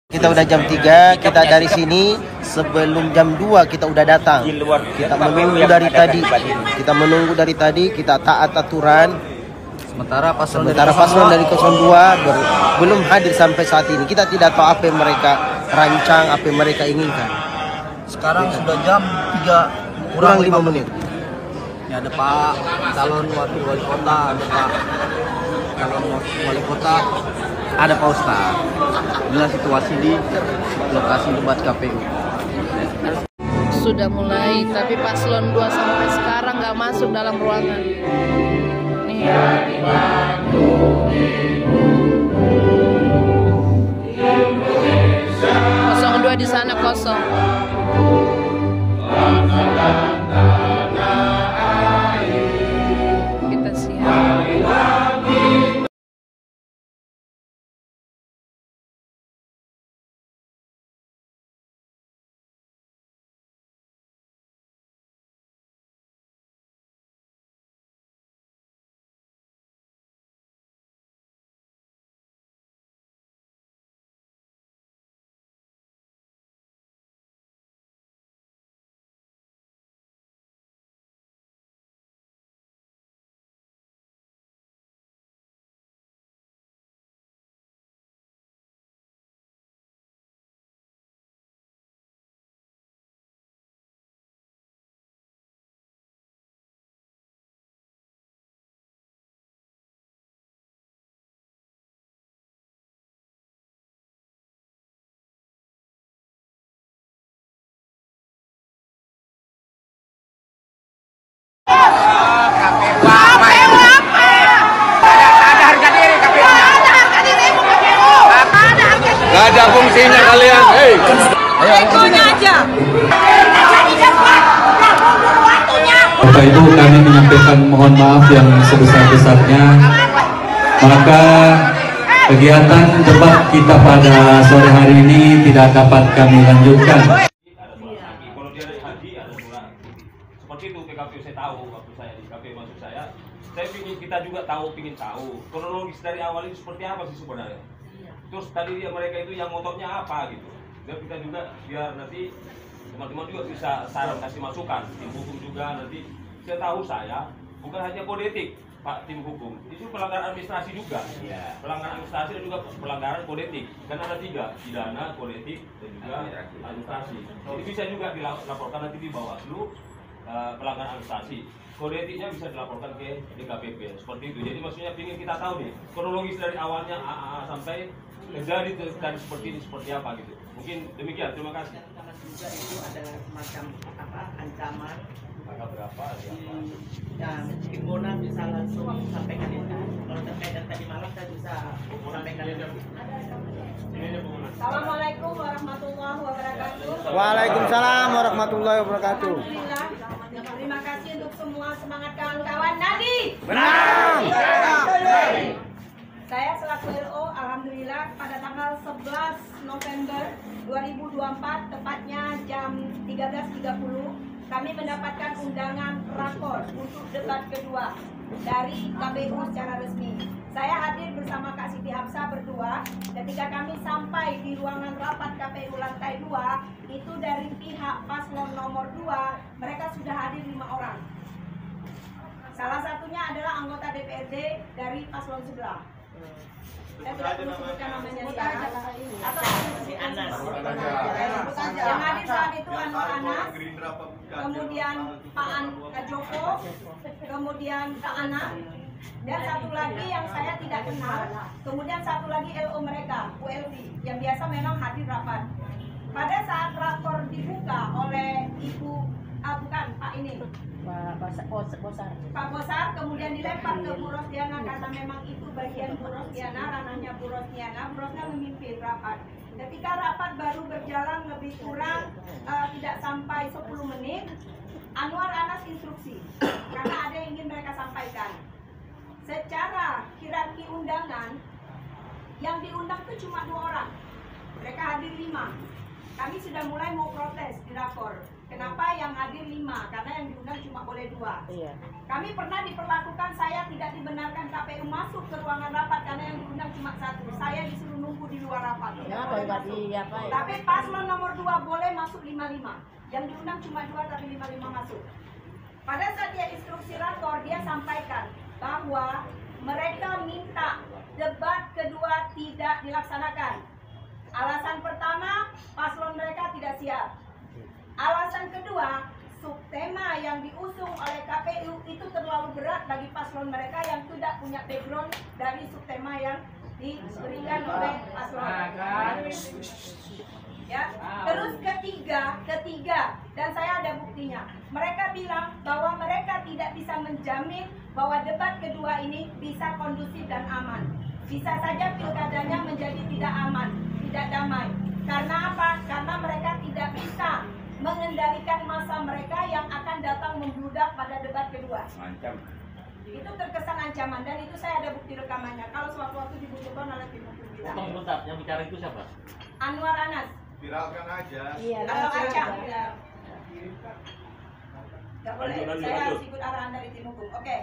Kita udah jam 3, kita dari sini sebelum jam 2 kita udah datang. Kita menunggu dari tadi. Kita taat aturan. Sementara paslon dari 02 belum hadir sampai saat ini. Kita tidak tahu apa yang mereka rancang, apa yang mereka inginkan. Sekarang sudah jam 3 kurang 5 menit. Ya, ada Pak calon wakil wali kota, ada Pak calon wali kota, ada Pak Ustaz. Inilah situasi di lokasi debat KPU. Sudah mulai, tapi paslon 2 sampai sekarang nggak masuk dalam ruangan. Nih. 02 di sana kosong. Kita siap. Gak ada fungsinya kalian. Egonya aja. Untuk itu kami menyampaikan mohon maaf yang sebesar-besarnya. Maka kegiatan debat kita pada sore hari ini tidak dapat kami lanjutkan. Kalau dia ada haji, ada surat. Seperti itu PKPU saya tahu waktu saya di KPU maksud saya kita juga pingin tahu kronologis dari awal itu seperti apa sih sebenarnya. Terus tadi mereka itu yang motornya apa gitu. Dan kita juga biar nanti teman-teman juga bisa saran kasih masukan, tim hukum juga nanti. Setahu saya bukan hanya kode etik Pak tim hukum, itu pelanggaran administrasi juga. Ya. Pelanggaran administrasi dan juga pelanggaran kode etik. Kan ada 3, pidana, kode etik dan juga administrasi. Jadi bisa juga dilaporkan nanti di Bawaslu pelanggaran administrasi. Kode etiknya bisa dilaporkan ke DKPP seperti itu. Jadi maksudnya ingin kita tahu nih kronologis dari awalnya AA sampai terjadi tadi seperti ini seperti apa gitu. Mungkin demikian. Terima kasih. Juga itu ada semacam ancaman. Maka berapa? Dan Impona bisa langsung sampaikan itu. Kalau terkait dan tadi malam saya bisa sampaikan itu. Assalamualaikum warahmatullahi wabarakatuh. Waalaikumsalam warahmatullahi wabarakatuh. Alhamdulillah. Terima kasih untuk semua semangat kawan-kawan. Nadi. Menang. Saya selaku LO, alhamdulillah pada tanggal 11 November 2024, tepatnya jam 13.30, kami mendapatkan undangan rakor untuk debat kedua dari KPU secara resmi. Saya hadir bersama Kak Siti Hapsah berdua. Ketika kami sampai di ruangan rapat KPU lantai 2, itu dari pihak paslon nomor 2, mereka sudah hadir 5 orang. Salah satunya adalah anggota DPRD dari paslon sebelah. Saya tidak perlu sebutkan namanya sekarang. Atau si Anas. Yang hadir saat itu Anwar Anas, kemudian Pak Joko, kemudian Kak Ana, dan satu lagi yang saya tidak kenal, kemudian satu lagi LO mereka, ULV, yang biasa memang hadir rapat. Pada saat rapor dibuka oleh Pak Bosar, kemudian dilempar ke Bu Rosdiana karena memang itu bagian Bu Rosdiana, ranahnya Bu Rosdiana. Bu Rosdiana memimpin rapat. Ketika rapat baru berjalan lebih kurang tidak sampai 10 menit, Anwar Anas instruksi karena ada yang ingin mereka sampaikan. Secara hierarki undangan, yang diundang itu cuma 2 orang. Mereka hadir 5. Kami sudah mulai mau protes di rakor. Kenapa yang hadir 5? Karena yang diundang cuma boleh 2. Iya. Kami pernah diperlakukan, saya tidak dibenarkan KPU masuk ke ruangan rapat karena yang diundang cuma 1. Saya disuruh nunggu di luar rapat. Kenapa ya? Tapi paslon nomor 2 boleh masuk 5-5. Yang diundang cuma 2 tapi 5-5 masuk. Pada saat dia instruksi rakor, dia sampaikan bahwa mereka minta debat kedua tidak dilaksanakan. Alasan pertama, paslon mereka tidak siap. Alasan kedua, subtema yang diusung oleh KPU itu terlalu berat bagi paslon mereka yang tidak punya background dari subtema yang diberikan oleh paslon. Ya. Terus ketiga, dan saya ada buktinya. Mereka bilang bahwa mereka tidak bisa menjamin bahwa debat kedua ini bisa kondusif dan aman. Bisa saja pilkadanya menjadi tidak aman, tidak damai. Karena apa? Karena mereka tidak bisa mengendalikan massa mereka yang akan datang membludak pada debat kedua. Itu terkesan ancaman dan itu saya ada bukti rekamannya. Kalau sewaktu-waktu dibutuhkan oleh tim hukum kita. Bentar, yang bicara itu siapa? Anwar Anas. Viralkan aja. Iya. Atau Acang. Gak boleh, Lanjut. saya harus ikut arahan dari tim hukum. Oke.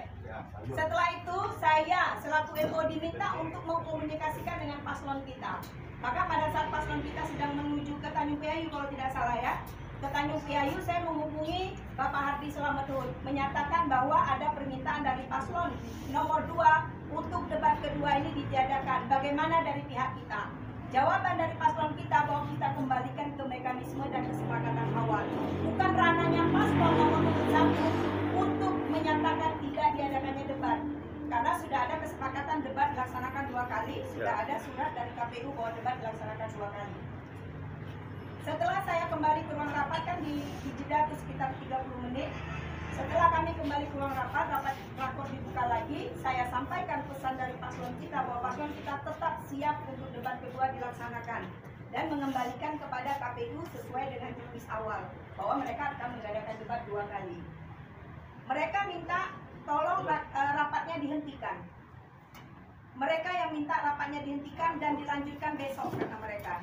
Setelah itu saya selaku MO diminta untuk mengkomunikasikan dengan paslon kita. Maka pada saat paslon kita sedang menuju ke Tanjung Priayu kalau tidak salah ya, ke Tanjung Priayu saya menghubungi Bapak Hardi Selametun menyatakan bahwa ada permintaan dari paslon nomor 2 untuk debat kedua ini ditiadakan. Bagaimana dari pihak kita? Jawaban dari paslon kita bahwa kita kembalikan ke mekanisme dan kesepakatan awal. Bukan ranahnya paslon nomor 1 untuk menyatakan tidak diadakannya debat. Karena sudah ada kesepakatan debat dilaksanakan 2 kali, sudah ada surat dari KPU bahwa debat dilaksanakan 2 kali. Setelah saya kembali ke ruang rapat kan di jeda itu sekitar 30 menit. Setelah kami kembali ke ruang rapat, rakor dibuka lagi. Saya sampaikan pesan dari paslon kita bahwa paslon kita tetap siap untuk debat kedua dilaksanakan dan mengembalikan kepada KPU sesuai dengan jurus awal bahwa mereka akan mengadakan debat 2 kali. Mereka minta tolong rapatnya dihentikan. Mereka yang minta rapatnya dihentikan dan dilanjutkan besok kata mereka.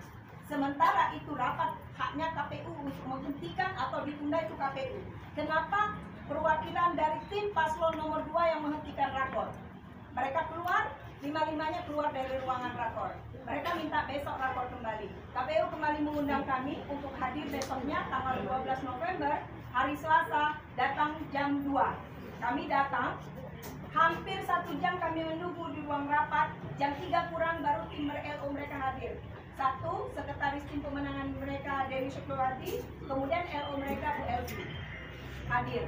Sementara itu rapat haknya KPU untuk menghentikan atau ditunda itu KPU. Kenapa perwakilan dari tim paslon nomor 2 yang menghentikan rakor? Mereka keluar, 5-5-nya keluar dari ruangan rakor. Mereka minta besok rakor kembali. KPU kembali mengundang kami untuk hadir besoknya tanggal 12 November, hari Selasa, datang jam 2. Kami datang, hampir 1 jam kami menunggu di ruang rapat, jam 3 kurang baru tim LO mereka hadir. 1, sekretaris tim pemenangan mereka Dewi Syukrowati, kemudian LO mereka Bu Elvi hadir.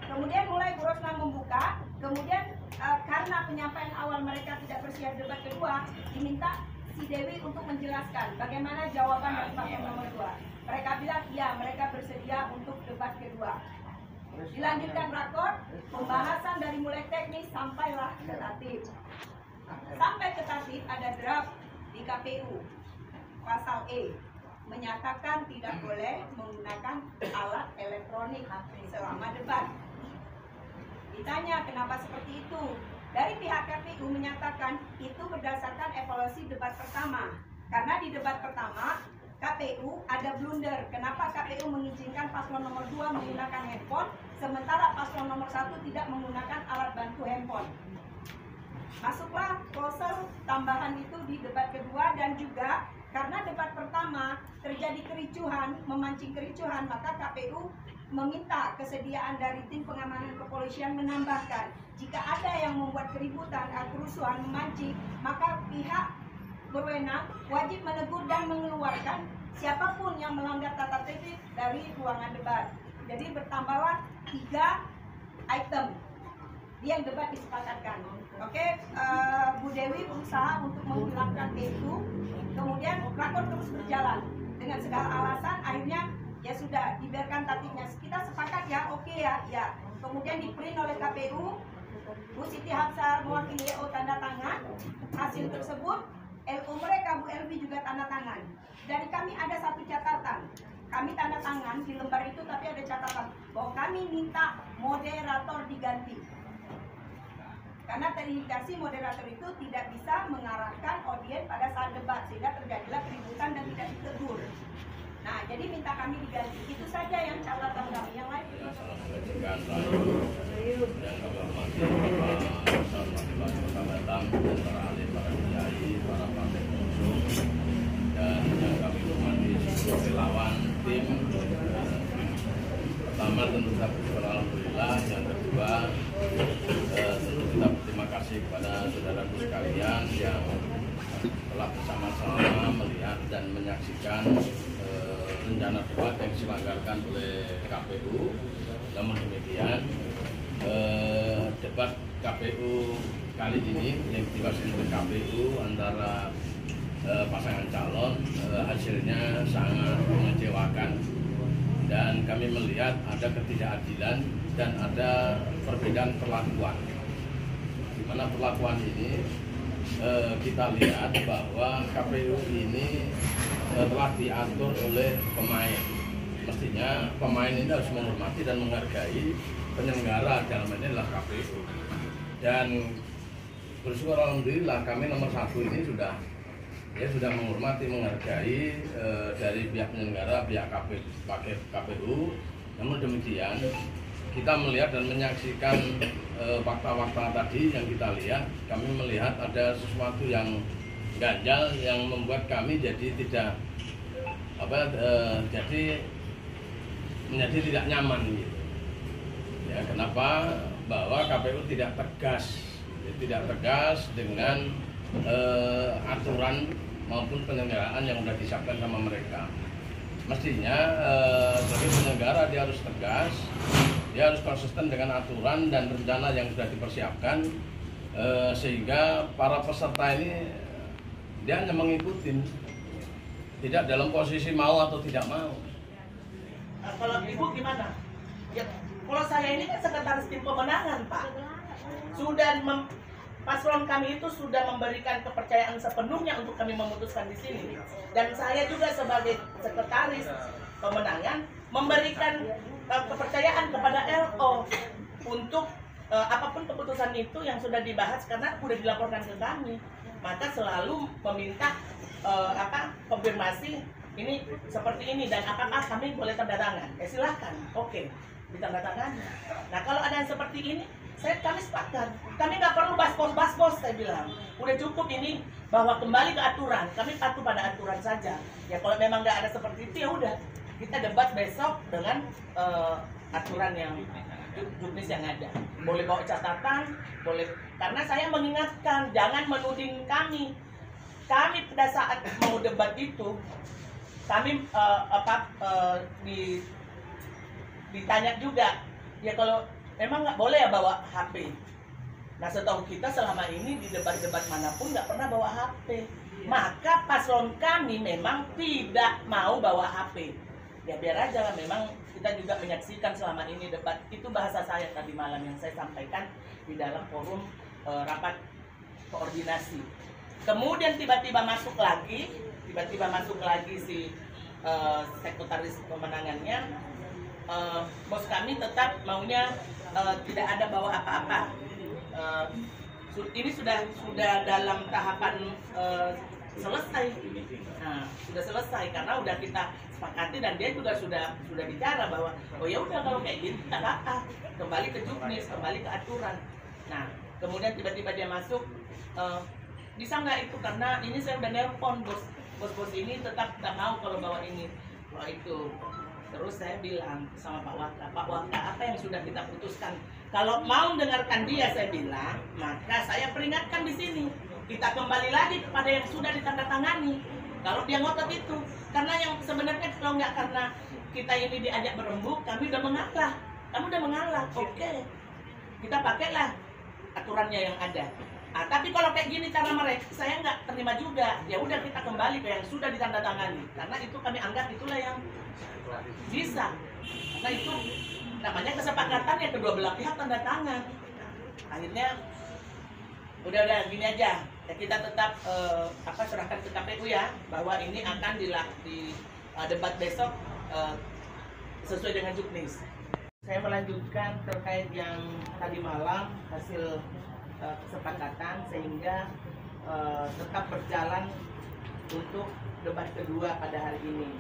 Kemudian mulai Bu Rosna membuka, kemudian karena penyampaian awal mereka tidak bersiap debat kedua, diminta si Dewi untuk menjelaskan bagaimana jawaban dari paslon nomor 2. Mereka bilang iya, mereka bersedia untuk debat kedua. Dilanjutkan rakor, pembahasan dari mulai teknis sampailah ke tatip. Sampai ke tatip ada draft di KPU. Pasal E menyatakan tidak boleh menggunakan alat elektronik selama debat. Ditanya kenapa seperti itu? Dari pihak KPU menyatakan itu berdasarkan evaluasi debat pertama. Karena di debat pertama KPU ada blunder. Kenapa KPU mengizinkan paslon nomor 2 menggunakan handphone, sementara paslon nomor 1 tidak menggunakan alat bantu handphone. Masuklah klausul tambahan itu di debat kedua dan juga karena debat pertama terjadi kericuhan, memancing kericuhan, maka KPU meminta kesediaan dari tim pengamanan kepolisian menambahkan jika ada yang membuat keributan, kerusuhan, memancing, maka pihak berwenang wajib menegur dan mengeluarkan siapapun yang melanggar tata tertib dari ruangan debat. Jadi bertambahlah 3 item yang debat disepakatkan. Oke, Bu Dewi berusaha untuk menghilangkan itu. Kemudian rakor terus berjalan dengan segala alasan. Akhirnya ya sudah dibiarkan tatipnya. Kita sepakat ya, oke ya, ya. Kemudian di-print oleh KPU. Bu Siti Hapsar mewakili LO tanda tangan. Hasil tersebut LO mereka Bu Elvi juga tanda tangan. Dari kami ada satu catatan. Kami tanda tangan di lembar itu tapi ada catatan bahwa kami minta moderator diganti. Karena terindikasi moderator itu tidak bisa mengarahkan audiens pada saat debat sehingga terjadilah keributan dan tidak ditegur. Nah, jadi minta kami kami diganti. Itu saja yang catatan kami. Yang lain yang kami hormati Bapak Kota Batam dan para ahli, para kiai, para partai pengusung, dan yang kami hormati seluruh relawan tim. Pertama tentu saja alhamdulillah, yang kedua tentu kita berterima kasih kepada saudaraku sekalian yang telah bersama-sama melihat dan menyaksikan rencana debat yang diselenggarakan oleh KPU. Namun demikian, debat KPU kali ini yang diwakili oleh KPU antara pasangan calon hasilnya sangat mengecewakan, dan kami melihat ada ketidakadilan dan ada perbedaan perlakuan. Di mana perlakuan ini kita lihat bahwa KPU ini telah diatur oleh pemain. Mestinya pemain ini harus menghormati dan menghargai penyelenggara, dalam ini adalah KPU. Dan bersyukur alhamdulillah kami nomor 1 ini sudah menghormati, menghargai dari pihak penyelenggara, pihak KPU. Namun demikian, kita melihat dan menyaksikan fakta-fakta tadi yang kita lihat, kami melihat ada sesuatu yang ganjal yang membuat kami jadi menjadi tidak nyaman gitu. Ya, kenapa? Bahwa KPU tidak tegas dengan aturan maupun penyelenggaraan yang sudah disiapkan sama mereka. Mestinya sebagai penyelenggara dia harus tegas, dia harus konsisten dengan aturan dan rencana yang sudah dipersiapkan, sehingga para peserta ini dia hanya mengikuti, tidak dalam posisi mau atau tidak mau. Kalau Ibu gimana? Ya, kalau saya ini kan sekretaris tim pemenangan, Pak. Paslon kami itu sudah memberikan kepercayaan sepenuhnya untuk kami memutuskan di sini. Dan saya juga sebagai sekretaris pemenangan memberikan kepercayaan kepada LO untuk apapun keputusan itu yang sudah dibahas, karena sudah dilaporkan ke kami. Maka selalu meminta konfirmasi ini seperti ini dan apakah kami boleh tanda tangan. Silahkan, oke, ditandatangani. Nah, kalau ada yang seperti ini, kami sepakat. Kami nggak perlu bas-bos, saya bilang. Udah cukup ini, bahwa kembali ke aturan. Kami patuh pada aturan saja. Ya kalau memang nggak ada seperti itu, ya udah. Kita debat besok dengan aturan yang juknis yang ada. Boleh bawa catatan, boleh. Karena saya mengingatkan, jangan menuding kami. Kami pada saat mau debat itu, kami ditanya juga, ya kalau memang nggak boleh ya bawa HP. Nah, setahu kita selama ini di debat-debat manapun nggak pernah bawa HP. Maka paslon kami memang tidak mau bawa HP. Ya biar aja lah, memang kita juga menyaksikan selama ini debat. Itu bahasa saya tadi malam yang saya sampaikan di dalam forum rapat koordinasi. Kemudian tiba-tiba masuk lagi si sekretaris pemenangannya. Bos kami tetap maunya tidak ada bawa apa-apa. Ini sudah dalam tahapan selesai. Nah, sudah selesai karena udah kita sepakati dan dia juga sudah bicara bahwa oh ya udah kalau kayak gini tidak apa-apa, kembali ke juknis, kembali ke aturan. Nah, kemudian tiba-tiba dia masuk, bisa nggak itu, karena ini saya udah nelpon bos ini tetap nggak mau kalau bawa ini, kalau itu. Terus saya bilang sama Pak Wakta, apa yang sudah kita putuskan? Kalau mau dengarkan dia, saya bilang, maka saya peringatkan di sini. Kita kembali lagi kepada yang sudah ditandatangani. Kalau dia ngotot itu, karena yang sebenarnya kalau nggak karena kita ini diajak berembuk, kami udah mengalah. Kamu udah mengalah, oke. Kita pakailah aturannya yang ada. Nah, tapi kalau kayak gini cara mereka, saya nggak terima juga. Ya udah kita kembali ke yang sudah ditandatangani. Karena itu kami anggap itulah yang bisa. Nah itu namanya kesepakatan yang kedua belah pihak tanda tangan. Akhirnya udah gini aja. Ya, kita tetap serahkan ke KPU ya, bahwa ini akan di debat besok sesuai dengan juknis. Saya melanjutkan terkait yang tadi malam hasil kesepakatan, sehingga tetap berjalan untuk debat kedua pada hari ini.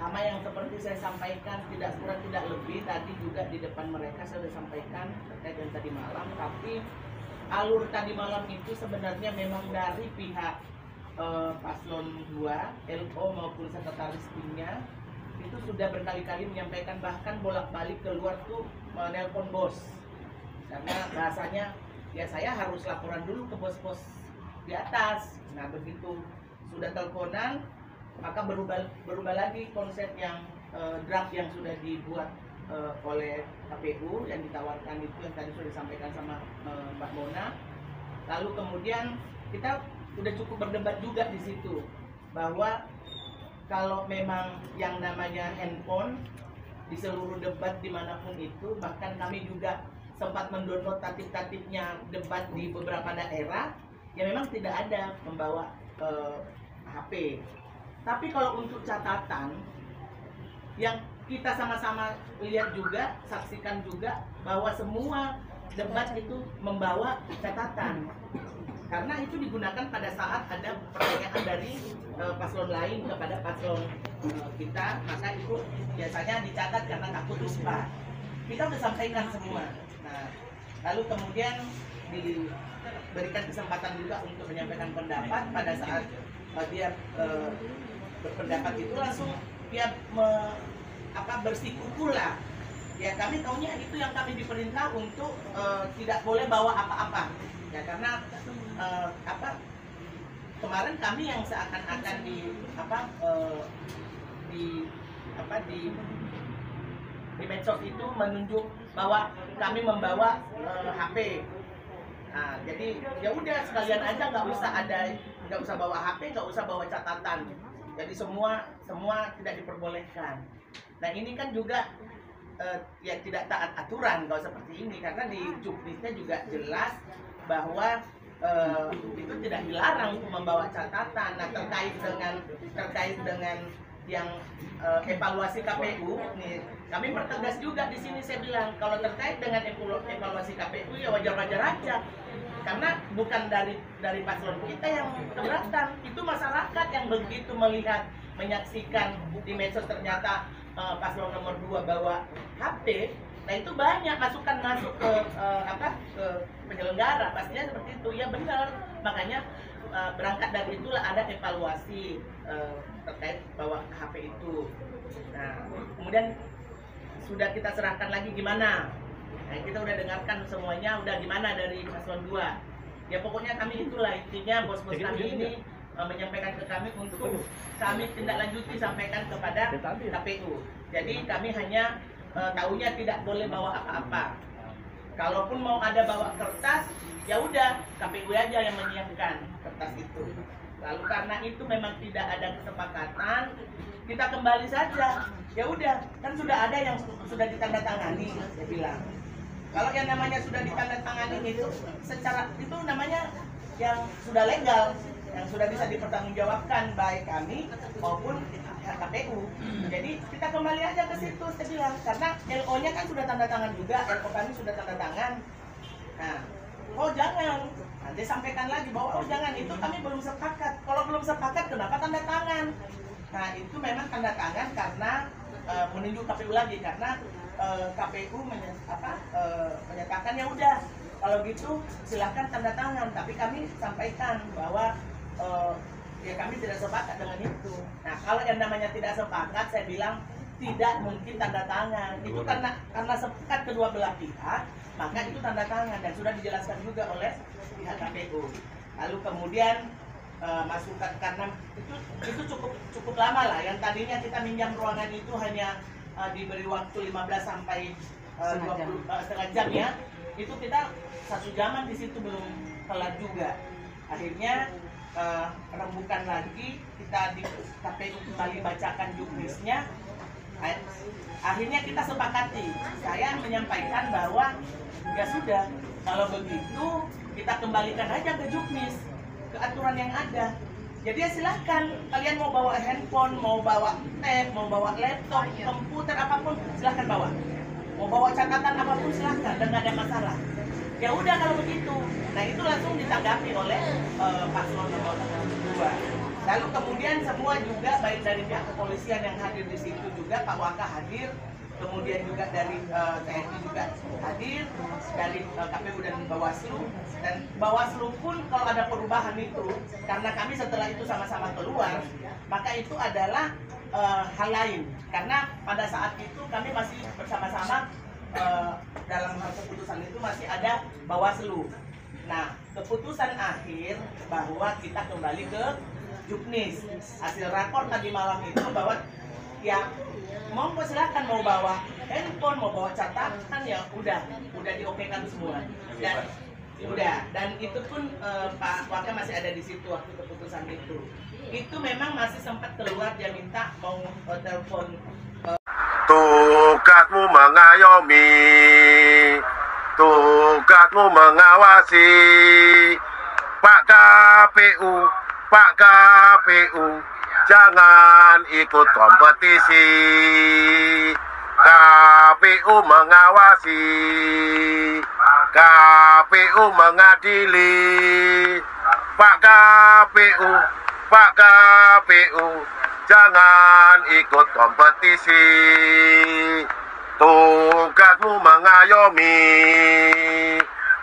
sama yang seperti saya sampaikan, tidak kurang tidak lebih tadi juga di depan mereka saya sudah sampaikan terkait dengan tadi malam. Tapi alur tadi malam itu sebenarnya memang dari pihak paslon 2, LO maupun sekretaris timnya itu sudah berkali-kali menyampaikan, bahkan bolak-balik keluar tuh menelpon bos, karena bahasanya ya saya harus laporan dulu ke bos-bos di atas. Nah begitu sudah teleponan, maka berubah lagi konsep yang draft yang sudah dibuat oleh KPU yang ditawarkan itu yang tadi sudah disampaikan sama Mbak Mona. Lalu kemudian kita sudah cukup berdebat juga di situ bahwa kalau memang yang namanya handphone di seluruh debat dimanapun itu, bahkan kami juga sempat mendownload tatip-tatipnya debat di beberapa daerah, ya memang tidak ada membawa HP. Tapi kalau untuk catatan, yang kita sama-sama lihat juga, saksikan juga bahwa semua debat itu membawa catatan. Karena itu digunakan pada saat ada pertanyaan dari paslon lain kepada paslon kita, maka itu biasanya dicatat karena takut lupa. Kita sudah sampaikan semua. Nah, lalu kemudian diberikan kesempatan juga untuk menyampaikan pendapat. Pada saat dia berpendapat itu langsung dia bersikukuh lah. Ya kami tahunya itu yang kami diperintah untuk tidak boleh bawa apa-apa. Ya karena kemarin kami yang seakan-akan di medsos itu menunjuk bahwa kami membawa HP. Nah, jadi ya udah sekalian aja, nggak usah bawa HP, nggak usah bawa catatan. Jadi semua tidak diperbolehkan. Nah ini kan juga ya tidak taat aturan kalau seperti ini, karena di juknisnya juga jelas bahwa itu tidak dilarang untuk membawa catatan. Nah terkait dengan yang evaluasi KPU, nih kami pertegas juga di sini. Saya bilang kalau terkait dengan evaluasi KPU ya wajar-wajar aja, karena bukan dari paslon kita yang keberatan, itu masyarakat yang begitu melihat menyaksikan di medsos ternyata paslon nomor 2 bawa HP. Nah itu banyak masukan masuk ke ke penyelenggara, pastinya seperti itu. Ya benar, makanya berangkat dari itulah ada evaluasi terkait bawa HP itu. Nah kemudian sudah kita serahkan lagi gimana. Nah kita udah dengarkan semuanya, udah gimana dari paslon 2. Ya pokoknya kami itulah intinya, bos-bos kami ini menyampaikan ke kami untuk kami tindak lanjuti sampaikan kepada KPU. Jadi kami hanya tahunya tidak boleh bawa apa-apa. Kalaupun mau ada bawa kertas, ya udah KPU aja yang menyiapkan kertas itu. Lalu karena itu memang tidak ada kesepakatan, kita kembali saja. Ya udah, kan sudah ada yang sudah ditandatangani, saya bilang. Kalau yang namanya sudah ditandatangani itu secara itu namanya yang sudah legal, yang sudah bisa dipertanggungjawabkan baik kami maupun KPU. Jadi kita kembali aja ke situ, saya bilang, karena LO-nya kan sudah tanda tangan juga, LO kami sudah tanda tangan. Nah, jangan, nanti sampaikan lagi bahwa jangan, itu kami belum sepakat. Kalau belum sepakat, kenapa tanda tangan? Nah, itu memang tanda tangan karena menunjuk KPU lagi, karena KPU menyatakan ya udah, kalau gitu silahkan tanda tangan. Tapi kami sampaikan bahwa ya kami tidak sepakat dengan itu. Nah kalau yang namanya tidak sepakat, saya bilang tidak mungkin tanda tangan. Itu karena sepakat kedua belah pihak, maka itu tanda tangan dan sudah dijelaskan juga oleh pihak KPU. Lalu kemudian masukan karena itu cukup lama lah. Yang tadinya kita minjam ruangan itu hanya diberi waktu 15 sampai 20 setengah jam ya. Itu kita 1 jaman di situ belum kelar juga. Akhirnya rembukan lagi, kita di KPU kembali bacakan juknisnya. Akhirnya kita sepakati, saya menyampaikan bahwa ya sudah, kalau begitu kita kembalikan aja ke juknis, ke aturan yang ada. Jadi ya silahkan, kalian mau bawa handphone, mau bawa tab, mau bawa laptop, komputer, apapun silahkan bawa. Mau bawa catatan apapun silahkan, dan nggak ada masalah. Ya udah kalau begitu. Nah itu langsung ditanggapi oleh paslon nomor 2. Lalu kemudian semua juga baik dari pihak kepolisian yang hadir di situ juga, Pak Waka hadir, kemudian juga dari TNI juga hadir, dari KPU dan Bawaslu pun kalau ada perubahan itu, karena kami setelah itu sama-sama keluar, maka itu adalah hal lain. Karena pada saat itu kami masih bersama-sama dalam hal keputusan itu masih ada Bawaslu. Nah, keputusan akhir bahwa kita kembali ke Juknis. Hasil rakor tadi malam itu bahwa ya mau silakan, mau bawa handphone, mau bawa catatan, ya udah diokekan semua. Dan itu pun Pak Waka masih ada di situ waktu keputusan itu. Itu memang masih sempat keluar, dia minta mau telepon. Tugasmu mengayomi, tugasmu mengawasi. Pak KPU, jangan ikut kompetisi. KPU mengawasi, KPU mengadili. Pak KPU, jangan ikut kompetisi. Tugasmu mengayomi,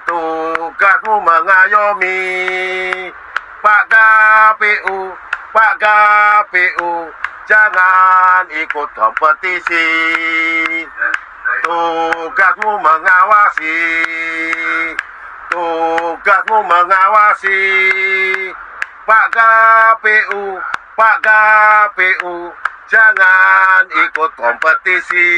tugasmu mengayomi. Pak KPU, jangan ikut kompetisi. Tugasmu mengawasi, tugasmu mengawasi. Pak KPU, jangan ikut kompetisi.